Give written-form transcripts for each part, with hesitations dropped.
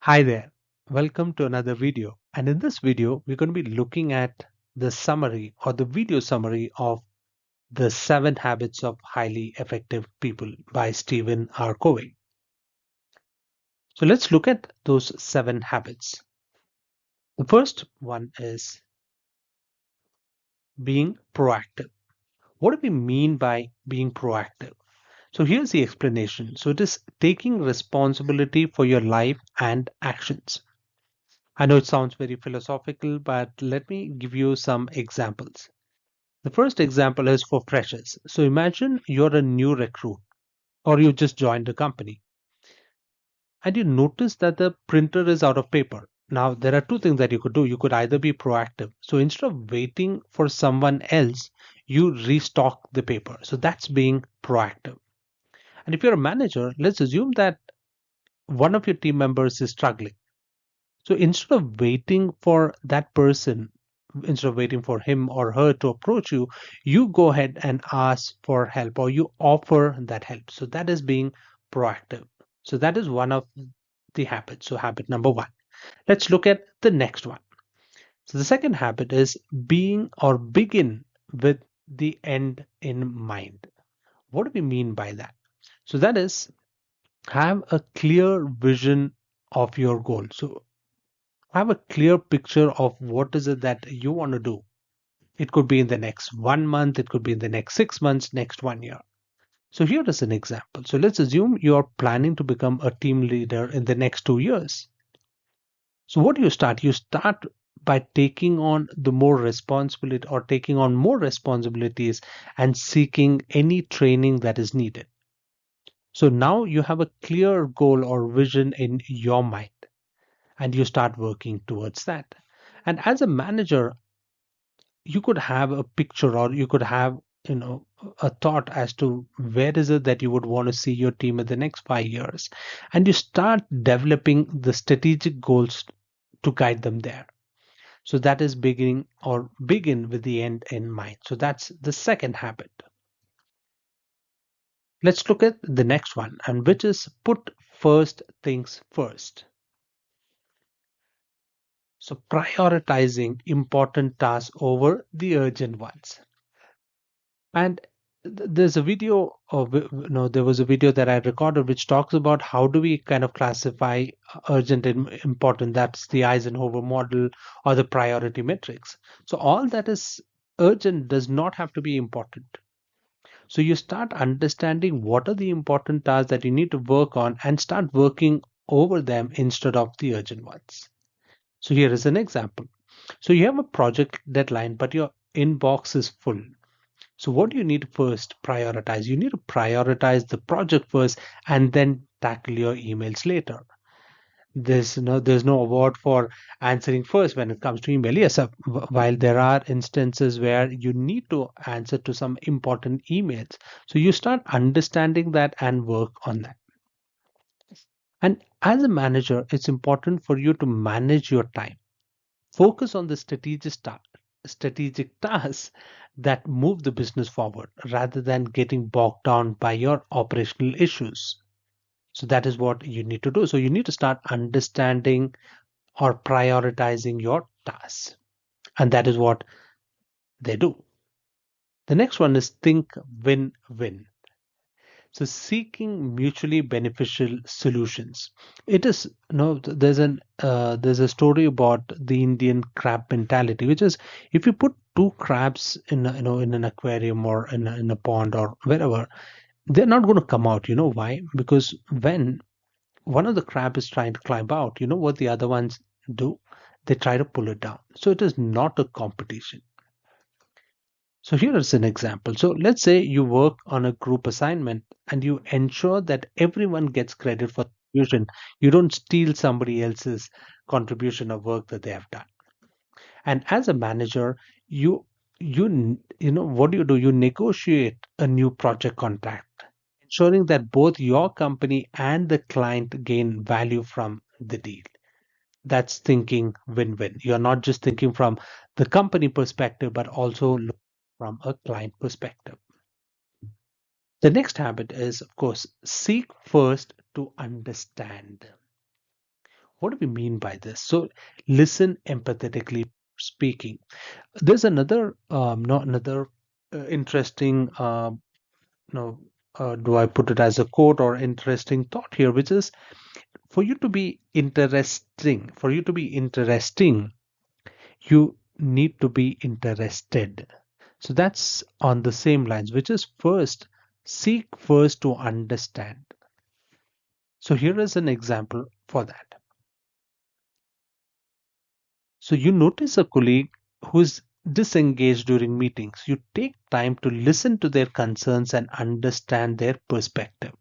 Hi there, welcome to another video. And in this video, we're going to be looking at the summary or the video summary of the 7 Habits of Highly Effective People by Stephen Covey. So let's look at those 7 habits. The first one is being proactive. What do we mean by being proactive? So here's the explanation. So it is taking responsibility for your life and actions. I know it sounds very philosophical, but let me give you some examples. The first example is for freshers. So imagine you're a new recruit or you just joined a company and you notice that the printer is out of paper. Now, there are two things that you could do. You could either be proactive. So instead of waiting for someone else, you restock the paper. So that's being proactive. And if you're a manager, let's assume that one of your team members is struggling. So instead of waiting for that person, instead of waiting for him or her to approach you, you go ahead and ask for help or you offer that help. So that is being proactive. So that is one of the habits. So habit number one. Let's look at the next one. So the second habit is being or begin with the end in mind. What do we mean by that? So that is have a clear vision of your goal. So have a clear picture of what is it that you want to do. It could be in the next 1 month, it could be in the next 6 months, next 1 year. So here is an example. So let's assume you're planning to become a team leader in the next 2 years. So what do you start? You start by taking on the more responsibility or taking on more responsibilities and seeking any training that is needed. So now you have a clear goal or vision in your mind and you start working towards that. And as a manager, you could have a picture or you could have a thought as to where is it that you would want to see your team in the next 5 years, and you start developing the strategic goals to guide them there. So that is beginning or begin with the end in mind. So that's the second habit. Let's look at the next one, and which is put first things first. So prioritizing important tasks over the urgent ones. And there's a video of, there was a video that I recorded which talks about how do we kind of classify urgent and important. That's the Eisenhower model or the priority matrix. So all that is urgent does not have to be important. So you start understanding what are the important tasks that you need to work on and start working over them instead of the urgent ones. So here is an example. So you have a project deadline, but your inbox is full. So what do you need to first prioritize? You need to prioritize the project first and then tackle your emails later. There's no award for answering first when it comes to email. Yes, while there are instances where you need to answer to some important emails, so you start understanding that and work on that. And as a manager, it's important for you to manage your time. Focus on the strategic tasks that move the business forward rather than getting bogged down by your operational issues. So that is what you need to do. So you need to start understanding or prioritizing your tasks. And that is what they do. The next one is think win win. So seeking mutually beneficial solutions. It is there's a story about the Indian crab mentality, which is if you put two crabs in an aquarium or in a pond or wherever, they're not going to come out. You know why? Because when one of the crab is trying to climb out, you know what the other ones do? They try to pull it down. So it is not a competition. So here is an example. So let's say you work on a group assignment and you ensure that everyone gets credit for the contribution. You don't steal somebody else's contribution of work that they have done. And as a manager, what do? You negotiate a new project contract, ensuring that both your company and the client gain value from the deal. That's thinking win-win. You're not just thinking from the company perspective, but also from a client perspective. The next habit is, of course, seek first to understand. What do we mean by this? So listen empathetically speaking. There's another, not another interesting, no, do I put it as a quote or interesting thought here, which is for you to be interesting, you need to be interested. So that's on the same lines, which is first, seek first to understand. So here is an example for that. So you notice a colleague who's disengaged during meetings. You take time to listen to their concerns and understand their perspective.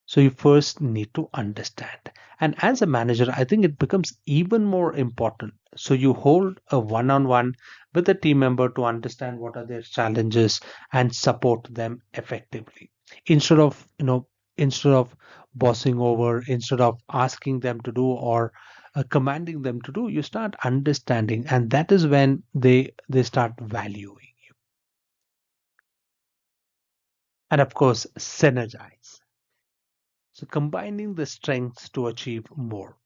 So you first need to understand. And as a manager, I think it becomes even more important. So you hold a one-on-one with a team member to understand what are their challenges and support them effectively. Instead of, instead of bossing over, instead of asking them to do or commanding them to do, you start understanding, and that is when they start valuing. And of course, synergize. So combining the strengths to achieve more.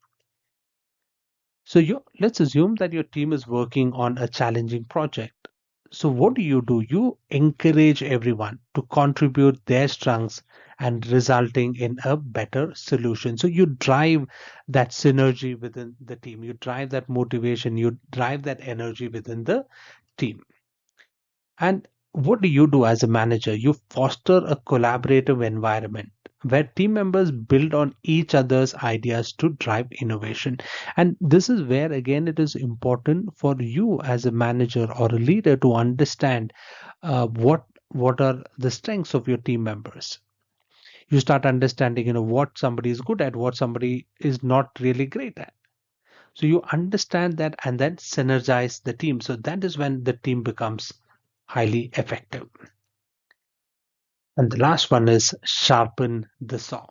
So let's assume that your team is working on a challenging project. So what do? You encourage everyone to contribute their strengths and resulting in a better solution. So you drive that synergy within the team. You drive that motivation. You drive that energy within the team. And what do you do as a manager? You foster a collaborative environment where team members build on each other's ideas to drive innovation. And this is where, again, it is important for you as a manager or a leader to understand what are the strengths of your team members. You start understanding, what somebody is good at, what somebody is not really great at. So you understand that and then synergize the team. So that is when the team becomes highly effective. And the last one is sharpen the saw.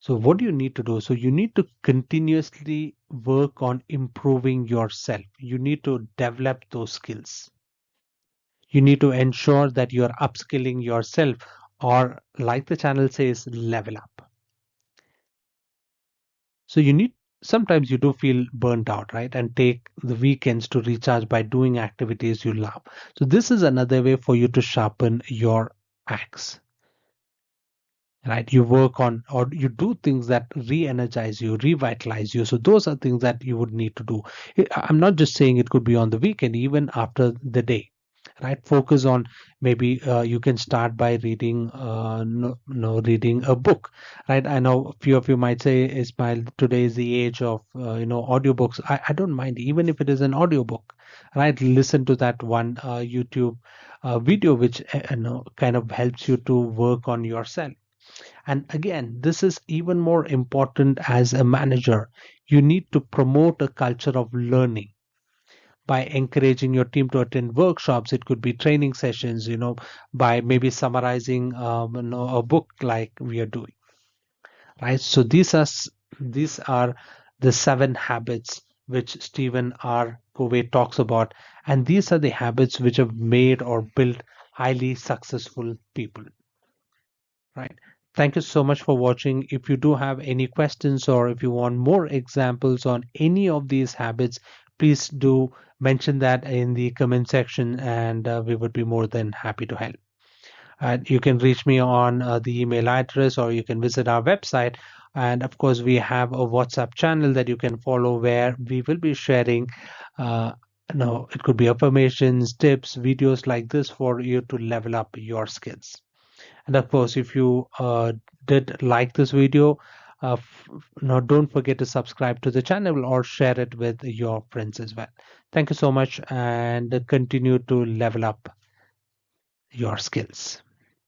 So what do you need to do? So you need to continuously work on improving yourself. You need to develop those skills. You need to ensure that you're upskilling yourself, or like the channel says, level up. So sometimes you do feel burnt out, right? And take the weekends to recharge by doing activities you love. So this is another way for you to sharpen your axe, right? You work on or you do things that re-energize you, revitalize you. So those are things that you would need to do. I'm not just saying it could be on the weekend, even after the day, right? Focus on, maybe you can start by reading no, reading a book, right? I know a few of you might say, Ismail, today is the age of audiobooks. I don't mind even if it is an audiobook, right? Listen to that one YouTube video which kind of helps you to work on yourself. And again, this is even more important as a manager. You need to promote a culture of learning by encouraging your team to attend workshops. It could be training sessions, by maybe summarizing a book like we are doing, right? So these are the 7 habits which Stephen R. Covey talks about, and these are the habits which have made or built highly successful people. Right. Thank you so much for watching. If you do have any questions or if you want more examples on any of these habits, please do mention that in the comment section, and we would be more than happy to help. You can reach me on the email address, or you can visit our website. And of course, we have a WhatsApp channel that you can follow where we will be sharing. Uh, no, it could be affirmations, tips, videos like this for you to level up your skills. And of course, if you did like this video, now don't forget to subscribe to the channel or share it with your friends as well. Thank you so much, and continue to level up your skills.